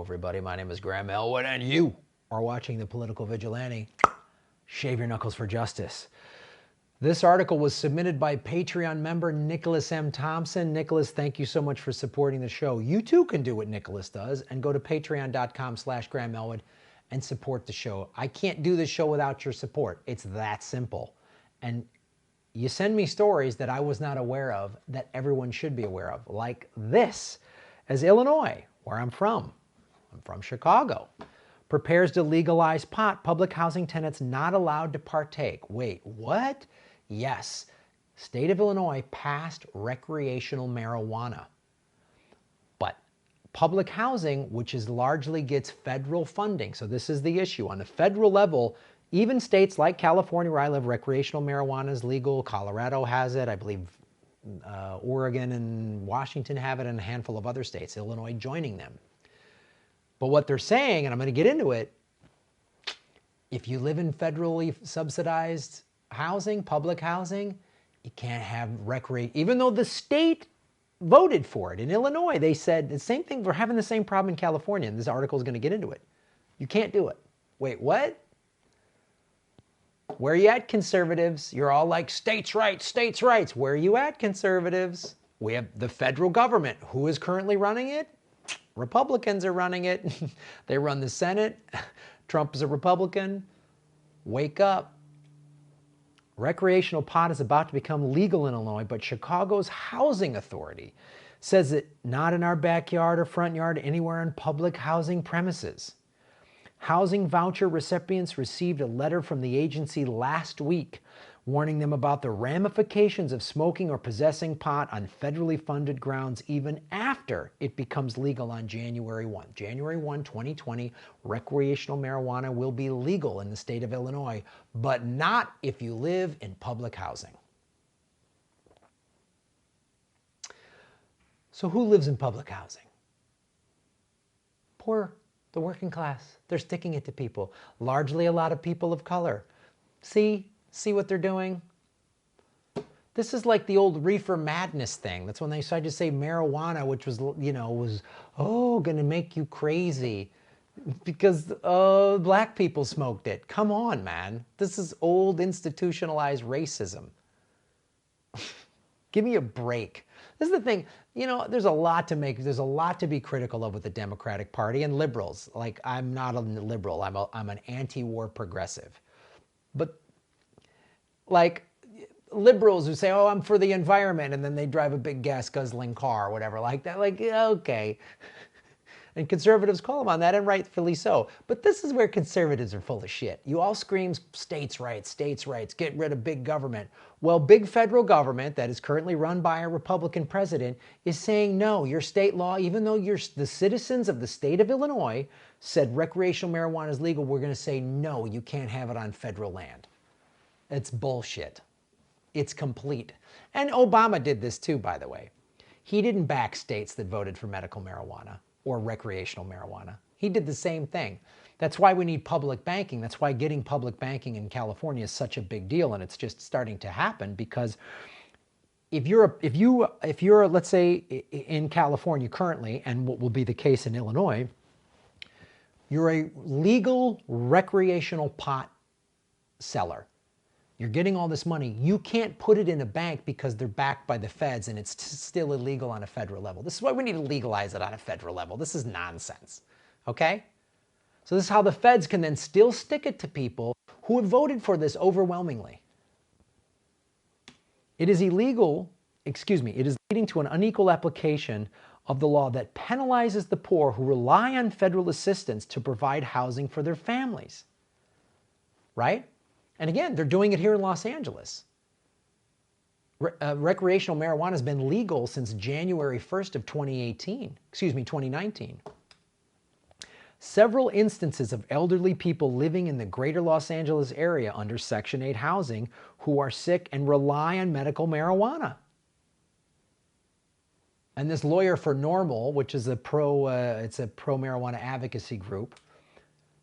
everybody. My name is Graham Elwood, and you are watching The Political Vigilante. Shave your knuckles for justice. This article was submitted by Patreon member Nicholas M. Thompson. Nicholas, thank you so much for supporting the show. You too can do what Nicholas does and go to patreon.com/Graham Elwood and support the show. I can't do this show without your support. It's that simple. And you send me stories that I was not aware of that everyone should be aware of, like this. As Illinois, where I'm from Chicago, prepares to legalize pot, public housing tenants not allowed to partake. Wait, what? Yes, state of Illinois passed recreational marijuana. But public housing, which is largely gets federal funding, so this is the issue. On the federal level, even states like California, where I live, recreational marijuana is legal. Colorado has it. I believe Oregon and Washington have it, and a handful of other states, Illinois joining them. But what they're saying, and I'm going to get into it, if you live in federally subsidized housing, public housing, you can't have even though the state voted for it. In Illinois, they said the same thing. We're having the same problem in California, and this article is going to get into it. You can't do it. Wait, what? Where are you at, conservatives? You're all like, states' rights, states' rights. Where are you at, conservatives? We have the federal government. Who is currently running it? Republicans are running it. They run the Senate. Trump is a Republican. Wake up. Recreational pot is about to become legal in Illinois, but Chicago's housing authority says that not in our backyard or front yard, anywhere on public housing premises. Housing voucher recipients received a letter from the agency last week warning them about the ramifications of smoking or possessing pot on federally funded grounds even after it becomes legal on January 1. January 1, 2020, recreational marijuana will be legal in the state of Illinois, but not if you live in public housing. So who lives in public housing? Poor. The working class. They're sticking it to people. Largely a lot of people of color. See what they're doing? This is like the old reefer madness thing. That's when they decided to say marijuana, which was, going to make you crazy because black people smoked it. Come on, man. This is old institutionalized racism. Give me a break. This is the thing, there's a lot to be critical of with the Democratic Party and liberals. Like, I'm not a liberal, I'm an anti-war progressive. But like liberals who say, oh, I'm for the environment, and then they drive a big gas guzzling car or whatever like that, like, yeah, okay. And conservatives call them on that, and rightfully so. But this is where conservatives are full of shit. You all scream states' rights, get rid of big government. Well, big federal government that is currently run by a Republican president is saying, no, your state law, even though the citizens of the state of Illinois said recreational marijuana is legal, we're going to say, no, you can't have it on federal land. It's bullshit. It's complete. And Obama did this too, by the way. He didn't back states that voted for medical marijuana or recreational marijuana. He did the same thing. That's why we need public banking. That's why getting public banking in California is such a big deal, and it's just starting to happen because if you're let's say in California currently, and what will be the case in Illinois, you're a legal recreational pot seller. You're getting all this money. You can't put it in a bank because they're backed by the feds, and it's still illegal on a federal level. This is why we need to legalize it on a federal level. This is nonsense, okay? So this is how the feds can then still stick it to people who have voted for this overwhelmingly. It is illegal, it is leading to an unequal application of the law that penalizes the poor who rely on federal assistance to provide housing for their families, right? And again, they're doing it here in Los Angeles. Recreational marijuana has been legal since January 1st of 2019. Several instances of elderly people living in the greater Los Angeles area under Section 8 housing who are sick and rely on medical marijuana. And this Lawyer for Normal, which is it's a pro-marijuana advocacy group,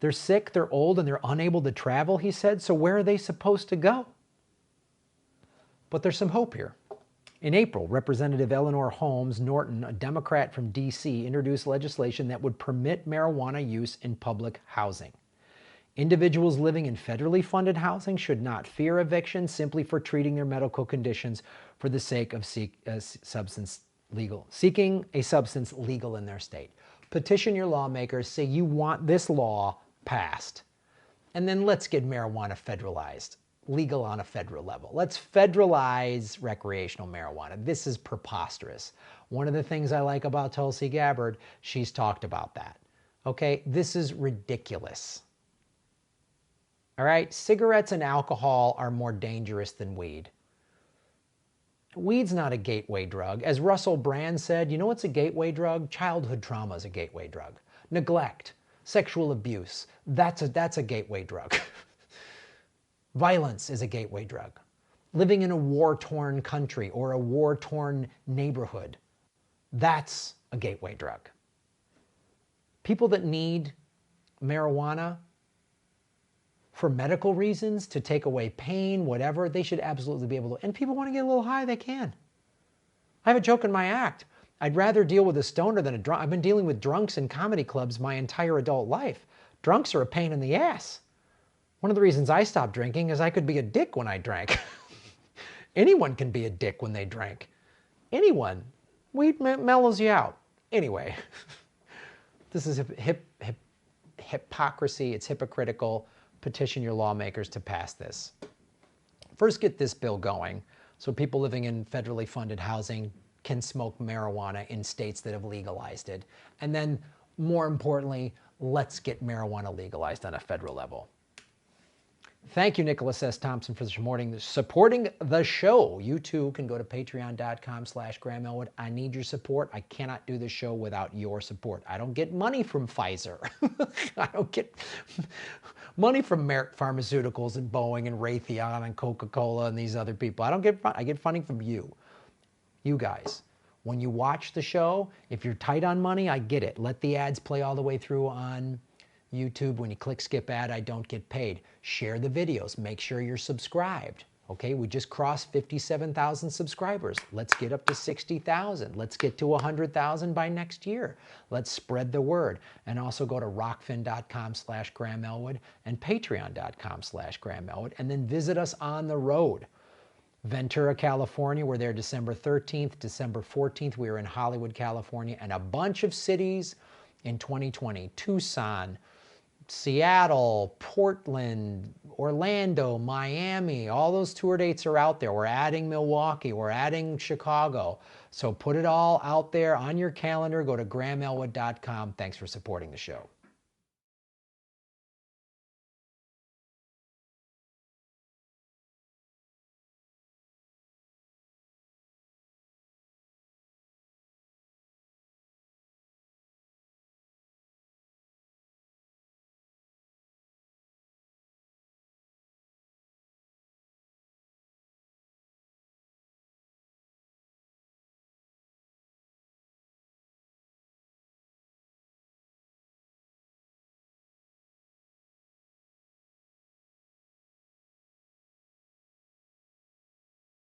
they're sick, they're old, and they're unable to travel, he said, so where are they supposed to go? But there's some hope here. In April, Representative Eleanor Holmes Norton, a Democrat from D.C., introduced legislation that would permit marijuana use in public housing. Individuals living in federally funded housing should not fear eviction simply for treating their medical conditions for the sake of seeking a substance legal in their state. Petition your lawmakers, say you want this law passed, and then let's get marijuana federalized, legal on a federal level. Let's federalize recreational marijuana. This is preposterous. One of the things I like about Tulsi Gabbard, she's talked about that. Okay, this is ridiculous. All right, cigarettes and alcohol are more dangerous than weed. Weed's not a gateway drug. As Russell Brand said, you know what's a gateway drug? Childhood trauma is a gateway drug. Neglect, sexual abuse, that's a gateway drug. Violence is a gateway drug. Living in a war-torn country or a war-torn neighborhood, that's a gateway drug. People that need marijuana for medical reasons, to take away pain, whatever, they should absolutely be able to. And people want to get a little high, they can. I have a joke in my act. I'd rather deal with a stoner than a drunk. I've been dealing with drunks in comedy clubs my entire adult life. Drunks are a pain in the ass. One of the reasons I stopped drinking is I could be a dick when I drank. Anyone can be a dick when they drink. Anyone. Weed mellows you out. Anyway, this is hypocrisy. It's hypocritical. Petition your lawmakers to pass this. First, get this bill going so people living in federally funded housing can smoke marijuana in states that have legalized it. And then, more importantly, let's get marijuana legalized on a federal level. Thank you, Nicholas S. Thompson, for supporting the show. You too can go to patreon.com/Graham Elwood. I need your support. I cannot do this show without your support. I don't get money from Pfizer. I don't get money from Merrill Pharmaceuticals and Boeing and Raytheon and Coca-Cola and these other people. I get funding from you. You guys. When you watch the show, if you're tight on money, I get it. Let the ads play all the way through on YouTube. When you click skip ad, I don't get paid. Share the videos. Make sure you're subscribed. Okay, we just crossed 57,000 subscribers. Let's get up to 60,000. Let's get to 100,000 by next year. Let's spread the word. And also go to rockfin.com/Graham Elwood and patreon.com/Graham Elwood. And then visit us on the road. Ventura, California, we're there December 13th, December 14th. We are in Hollywood, California, and a bunch of cities in 2020. Tucson, Seattle, Portland, Orlando, Miami, all those tour dates are out there. We're adding Milwaukee, we're adding Chicago. So put it all out there on your calendar. Go to GrahamElwood.com. Thanks for supporting the show.